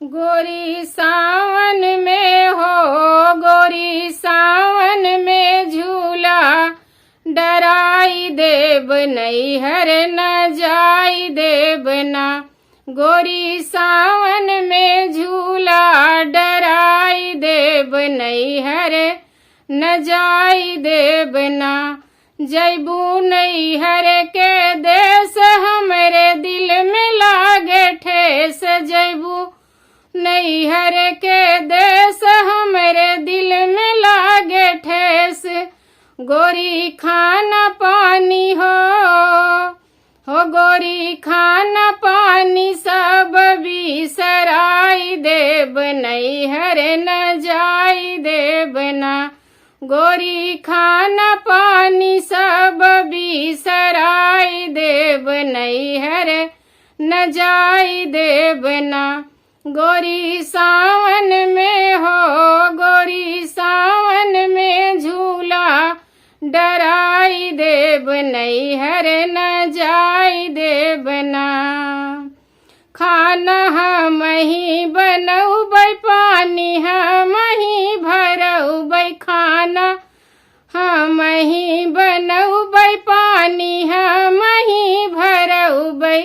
गोरी सावन में हो, गोरी सावन में झूला डराई देव नैहर न जाई देव ना। गोरी सावन में झूला डराई देव नैहर न जाई देव ना। जैबू नैहर के देश हमरे दिल में लागे ठेस। जैबू नैहर के देश हमरे दिल में लागे ठेस। गोरी खाना पानी हो गोरी खाना पानी सब बिसराई देव नैहर न जाई देव ना। गोरी खाना पानी सब बिसराई देव नैहर न जाई देव ना। गोरी सावन में हो, गोरी सावन में झूला डराई देव नैहर न जाई देव ना। खाना हम ही बनौबै, पानी हम ही भरौबै। खाना हम ही बनौबै, पानी हम ही भरौबै।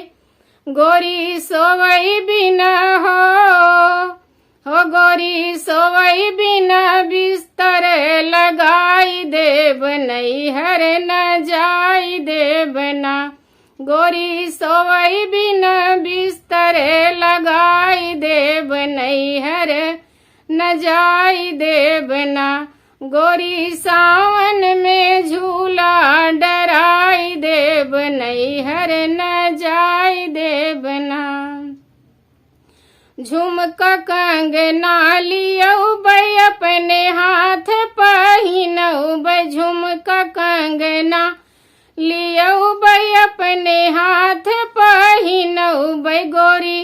गोरी सोवै बिना हो गोरी सोवै बिना बिस्तर लगाई देव नैहर न जाई देव ना। गोरी सोवै बिना बिस्तर लगाई देव नैहर न जाई देव ना। गोरी सावन में झूला डराई देव नैहर न जाई देव ना। झुमका कंगना लियौबै, अपने हाथ पहिनौबै। झुमका कंगना लियौबै, अपने हाथ पहिनौबै। गोरी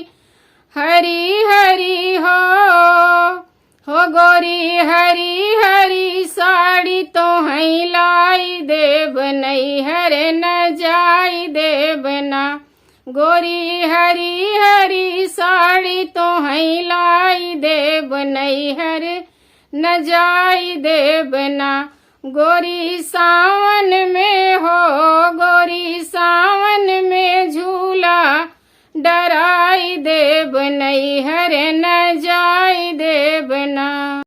हरी हरी हो गोरी हरी हरी साड़ी तोहई लाई देव नैहर न जाई देव ना। गोरी हरी हरी साड़ी तोहई लाई देव नैहर न जाई देव ना। गोरी सावन में हो, गोरी सावन में झूला डराई देव नैहर न जाई देव ना।